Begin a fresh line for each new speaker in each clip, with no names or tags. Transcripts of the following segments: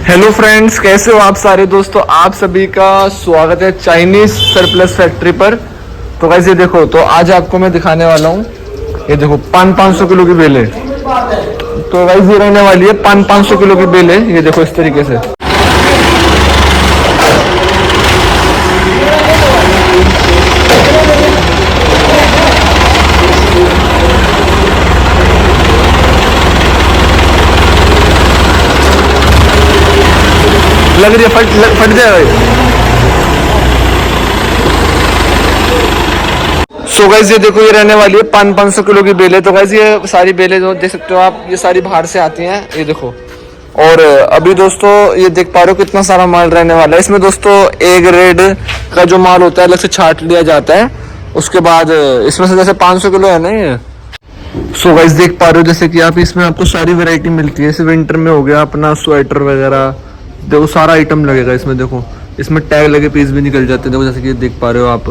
Hello friends, कैसे हो आप सारे दोस्तों। आप सभी का स्वागत है चाइनीज सरप्लस फैक्ट्री पर। तो गाइस ये देखो, तो आज आपको मैं दिखाने वाला हूँ, ये देखो 500 किलो की बेल है। तो गाइस ये रहने वाली है 500 किलो की बेल है, ये देखो इस तरीके से। लग रही है फट जाएगा। सो गाइस ये देखो, ये रहने वाली है 500 किलो की बेल है। तो गाइस ये सारी बेलें जो देख सकते हो आप, ये सारी बाहर से आती हैं, ये देखो। और अभी दोस्तों ये देख पा रहे हो कितना सारा माल रहने वाला है इसमें। दोस्तों ए ग्रेड का जो माल होता है अलग से छाट लिया जाता है। उसके बाद इसमें से जैसे 500 किलो है ना ये। सो गाइस देख पा रहे हो जैसे कि आप, इसमें आपको सारी वैरायटी मिलती है। जैसे विंटर में हो गया अपना स्वेटर वगैरह, देखो सारा आइटम लगेगा इसमें। देखो इसमें टैग लगे पीस भी निकल जाते हैं, देखो जैसे कि देख पा रहे हो आप।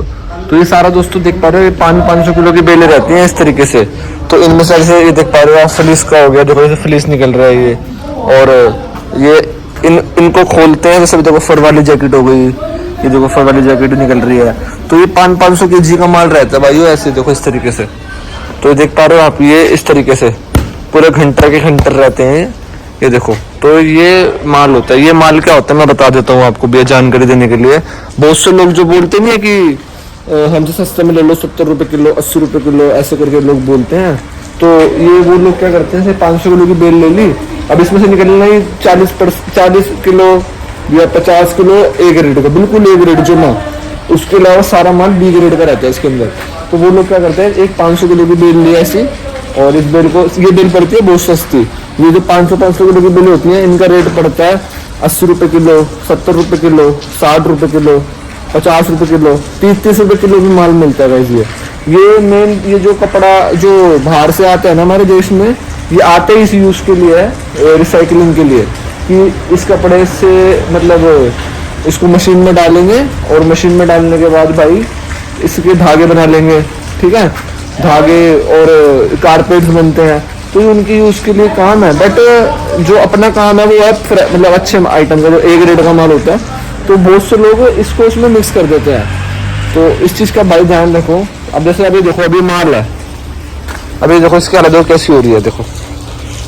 तो ये सारा दोस्तों देख पा रहे हो, ये 500 किलो की बेलें रहती हैं इस तरीके से। तो इनमें से जैसे ये देख पा रहे हो आप, फ्लीस का हो गया, देखो जैसे फ्लीस निकल रहा है ये। और ये इनको खोलते हैं, जैसे देखो फर वाली जैकेट हो गई, ये देखो फर वाली जैकेट निकल रही है। तो ये 500 kg का माल रहता है भाई, ऐसे देखो इस तरीके से। तो देख पा रहे हो आप, ये इस तरीके से पूरे घंटर के घंटर रहते हैं, ये देखो। तो ये माल होता है। ये माल क्या होता है मैं बता देता हूँ आपको भी जानकारी देने के लिए। बहुत से लोग जो बोलते नहीं है कि हमसे सस्ते में ले लो, 70 रुपए किलो, 80 रुपए किलो, ऐसे करके लोग बोलते हैं। तो ये वो लोग क्या करते हैं, 500 किलो की बेल ले ली, अब इसमें से निकलना ही 40 किलो या 50 किलो ए ग्रेड का, बिल्कुल ए ग्रेड जो ना, उसके अलावा सारा माल बी ग्रेड का रहता है इसके अंदर। तो वो लोग क्या करते हैं, एक 500 किलो की बेल ली ऐसी, और इस बेल को, ये बेल पड़ती है बहुत सस्ती। ये जो 500 किलो की बेल होती है, इनका रेट पड़ता है 80 रुपए किलो, 70 रुपए किलो, 60 रुपए किलो, 50 रुपए किलो, 30 रुपए किलो भी माल मिलता है गाइस। ये मेन, ये जो कपड़ा जो बाहर से आता है ना हमारे देश में, ये आते ही इस यूज के लिए है, रिसाइकलिंग के लिए, कि इस कपड़े से मतलब इसको मशीन में डालेंगे, और मशीन में डालने के बाद भाई इसके धागे बना लेंगे, ठीक है, धागे, और कारपेट्स बनते हैं। तो ये उनकी यूज के लिए काम है। बट जो अपना काम है वो है मतलब अच्छे आइटम का, जो ए ग्रेड का माल होता है। तो बहुत से लोग इसको इसमें मिक्स कर देते हैं, तो इस चीज का भाई ध्यान रखो। अब जैसे अभी देखो, अभी माल है, अभी देखो इसकी हालत कैसी हो रही है, देखो।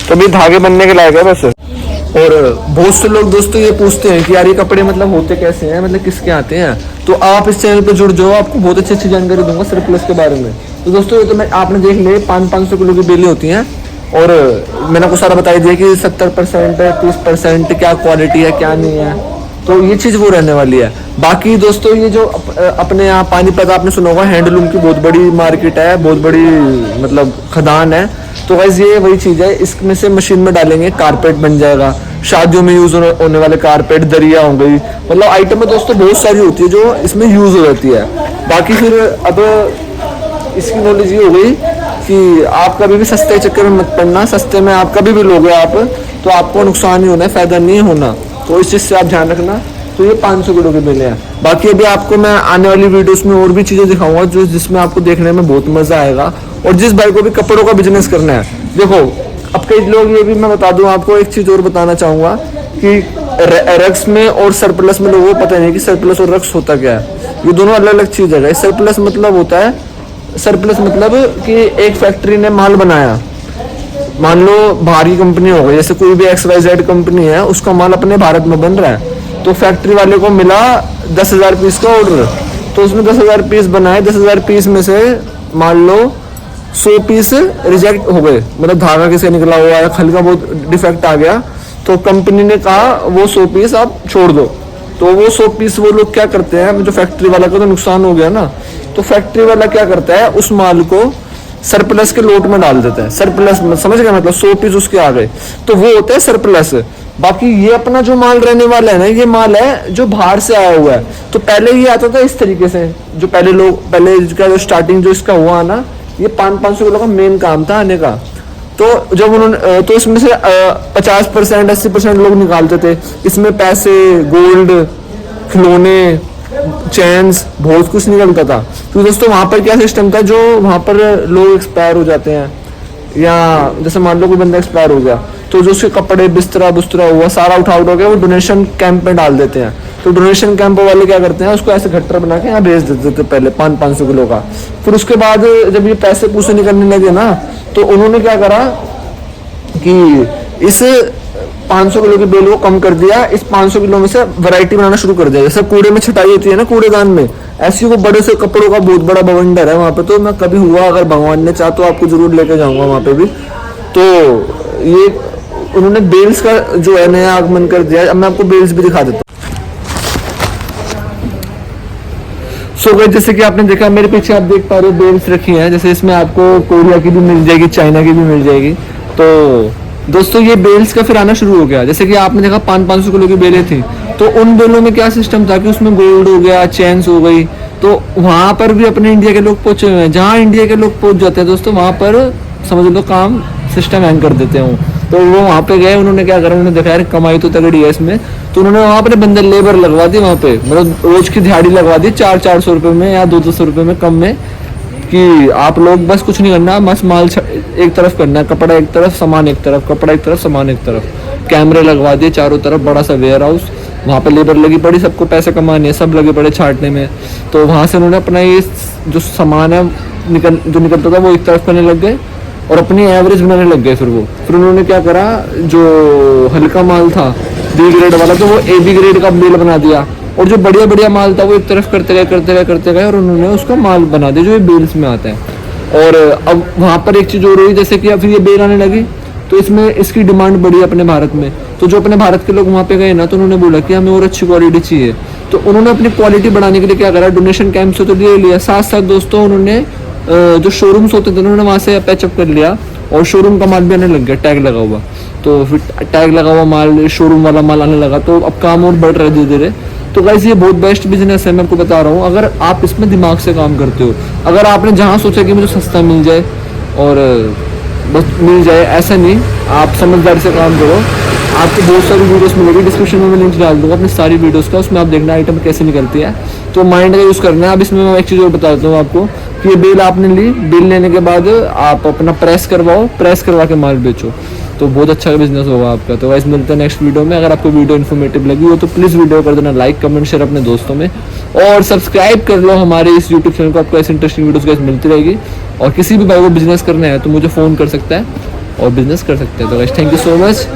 तो अभी धागे बनने के लायक है बस। और बहुत से लोग दोस्तों ये पूछते हैं कि यार ये कपड़े मतलब होते कैसे हैं, मतलब किसके आते हैं। तो आप इस चैनल पर जुड़ जाओ, आपको बहुत अच्छी अच्छी जानकारी दूंगा सरप्लस के बारे में। तो दोस्तों ये तो मैं आपने देख लिया 500 किलो की बेलें होती हैं, और मैंने आपको सारा बता दिया कि 70% है, 30% क्या क्वालिटी है क्या नहीं है। तो ये चीज वो रहने वाली है। बाकी दोस्तों ये जो अपने यहाँ पानीपत आपने सुना होगा, हैंडलूम की बहुत बड़ी मार्केट है, बहुत बड़ी मतलब खदान है। तो गाइस ये वही चीज है, इसमें से मशीन में डालेंगे, कारपेट बन जाएगा। शादियों में यूज होने वाले कारपेट, दरिया हो गई, मतलब आइटम में दोस्तों बहुत सारी होती है जो इसमें यूज हो जाती है। बाकी फिर अब इसकी नॉलेज ये हो गई कि आप कभी भी सस्ते चक्कर में मत पड़ना। सस्ते में आप कभी भी लोगे आप, तो आपको नुकसान ही होना है, फायदा नहीं होना। तो इस चीज से आप ध्यान रखना। तो ये 500 किलो के बेलें हैं। बाकी अभी आपको मैं आने वाली वीडियोस में और भी चीजें दिखाऊंगा जो जिसमें आपको देखने में बहुत मजा आएगा। और जिस भाई को भी कपड़ों का बिजनेस करना है, देखो अब कई लोग, ये भी मैं बता दूं आपको, एक चीज और बताना चाहूंगा कि रक्स में और सरप्लस में लोगों को पता नहीं कि सरप्लस और रक्स होता क्या है। ये दोनों अलग अलग चीज है। सरप्लस मतलब होता है, सरप्लस मतलब कि एक फैक्ट्री ने माल बनाया, मान लो बाहर की कंपनी हो गई, जैसे कोई भी XYZ कंपनी है, उसका माल अपने भारत में बन रहा है। तो फैक्ट्री वाले को मिला 10,000 पीस का ऑर्डर, तो उसने 10,000 पीस बनाए। 10,000 पीस में से मान लो 100 पीस रिजेक्ट हो गए, मतलब धागा किसे निकला हुआ है, खल का बहुत डिफेक्ट आ गया। तो कंपनी ने कहा वो 100 पीस आप छोड़ दो। तो वो 100 पीस वो लोग क्या करते हैं, जो फैक्ट्री वाला का तो नुकसान हो गया ना, तो फैक्ट्री वाला क्या करता है, उस माल को सरप्लस के लोट में डाल देता है। सरप्लस समझ गया, मतलब 100 पीस उसके आ गए, तो वो होता है सरप्लस। बाकी ये अपना जो माल रहने वाला है ना, ये माल है जो बाहर से आया हुआ है। तो पहले ये आता था इस तरीके से, जो पहले इसका जो स्टार्टिंग जो इसका हुआ ना, ये 500 किलो का मेन काम था आने का। तो जब उन्होंने, तो इसमें से 50% 80% लोग निकालते थे। इसमें पैसे, गोल्ड, खिलौने, चैन्स, बहुत कुछ निकलता था। तो दोस्तों वहां पर क्या सिस्टम था, जो वहां पर लोग एक्सपायर हो जाते हैं, या जैसे मान लो कोई बंदा एक्सपायर हो गया, तो जो उसके कपड़े बिस्तरा बुस्तरा हुआ सारा उठा उठा के वो डोनेशन कैंप में डाल देते हैं। तो डोनेशन कैंप वाले क्या करते हैं, उसको ऐसे गट्टर बना के यहाँ भेज देते थे पहले 500 किलो का। फिर उसके बाद जब ये पैसे पूसे निकलने लगे ना, तो उन्होंने क्या करा कि इस 500 किलो की बेल को कम कर दिया, इस 500 किलो में से वैरायटी बनाना शुरू कर दिया। जैसे कूड़े में छटाई होती है ना कूड़ेदान में, ऐसी वो बड़े से कपड़ों का बहुत बड़ा बवंडर है वहाँ पे। तो मैं कभी हुआ अगर भगवान ने चाहा तो आपको जरूर लेके जाऊंगा वहाँ पे भी। तो ये उन्होंने बेल्स का जो है नया आगमन कर दिया। अब मैं आपको बेल्स भी दिखा देता हूँ। सो गाइस, जैसे कि आपने देखा मेरे पीछे आप देख पा रहे हो बेल्स रखी हैं। जैसे इसमें आपको कोरिया की भी मिल जाएगी, चाइना की भी मिल जाएगी। तो दोस्तों ये बेल्स का फिर आना शुरू हो गया। जैसे कि आपने देखा 500 किलो की बेलें थी, तो उन बेलों में क्या सिस्टम था कि उसमें गोल्ड हो गया, चेन्स हो गई। तो वहां पर भी अपने इंडिया के लोग पहुंचे हुए हैं। जहाँ इंडिया के लोग पहुंच जाते हैं दोस्तों, वहां पर समझ लो काम सिस्टम हैंग कर देते हैं। तो वो वहां पे गए, उन्होंने क्या करा, उन्होंने देखा यार कमाई तो तगड़ी है इसमें। तो उन्होंने वहां पर बंदे लेबर लगवा दी वहां पे, मतलब रोज की दिहाड़ी लगवा दी 400 रुपए में या 200 रुपए में कम में, कि आप लोग बस कुछ नहीं करना, बस माल एक तरफ करना है, कपड़ा एक तरफ, सामान एक तरफ, कपड़ा एक तरफ, सामान एक तरफ। कैमरे लगवा दिए चारों तरफ, बड़ा सा वेयर हाउस, वहाँ पे लेबर लगी पड़ी, सबको पैसे कमाने, सब लगे पड़े छाटने में। तो वहाँ से उन्होंने अपना ये जो सामान है जो निकलता था वो एक तरफ करने लग गए और अपनी एवरेज बनाने लग गए। फिर उन्होंने क्या करा, जो हल्का माल था बी ग्रेड वाला, तो वो ए बी ग्रेड का बेल बना दिया। और जो बढ़िया बढ़िया माल था वो एक तरफ करते गए और उन्होंने उसका माल बना दिया जो ये बेल्स में आता है। और अब वहाँ पर एक चीज़ और हुई, जैसे कि फिर ये बेल आने लगी तो इसमें इसकी डिमांड बढ़ी अपने भारत में। तो जो अपने भारत के लोग वहाँ पे गए ना, तो उन्होंने बोला कि हमें और अच्छी क्वालिटी चाहिए। तो उन्होंने अपनी क्वालिटी बढ़ाने के लिए क्या करा, डोनेशन कैंप से तो ले लिया, साथ साथ दोस्तों उन्होंने जो शोरूम्स होते थे उन्होंने वहाँ से पैचअप कर लिया और शोरूम का माल भी आने लग गया, टैग लगा हुआ। तो फिर टैग लगा हुआ माल, शोरूम वाला माल आने लगा। तो अब काम और बढ़ रहा है धीरे धीरे। तो गाइस ये बहुत बेस्ट बिजनेस है, मैं आपको बता रहा हूँ, अगर आप इसमें दिमाग से काम करते हो। अगर आपने जहाँ सोचा कि मुझे सस्ता मिल जाए और बस मिल जाए, ऐसा नहीं, आप समझदारी से काम करो। आपको बहुत सारी वीडियोस मिलेगी, डिस्क्रिप्शन में मैं लिंक डाल दूंगा अपनी सारी वीडियोस का, उसमें आप देखना आइटम कैसे निकलती है। तो माइंड का यूज़ करना है। अब इसमें मैं एक चीज़ और बता देता हूँ आपको कि ये बेल आपने ली, बिल लेने के बाद आप अपना प्रेस करवाओ, प्रेस करवा के माल बेचो, तो बहुत अच्छा बिजनेस होगा आपका। तो गाइस मिलते हैं नेक्स्ट वीडियो में। अगर आपको वीडियो इन्फॉर्मेटिव लगी हो तो प्लीज़ वीडियो कर देना लाइक, कमेंट, शेयर अपने दोस्तों में, और सब्सक्राइब कर लो हमारे इस यूट्यूब चैनल को। आपको ऐसी इंटरेस्टिंग वीडियोस गाइस मिलती रहेगी। और किसी भी भाई को बिजनेस करना है तो मुझे फ़ोन कर सकता है और बिजनेस कर सकते हैं। तो guys thank you so much.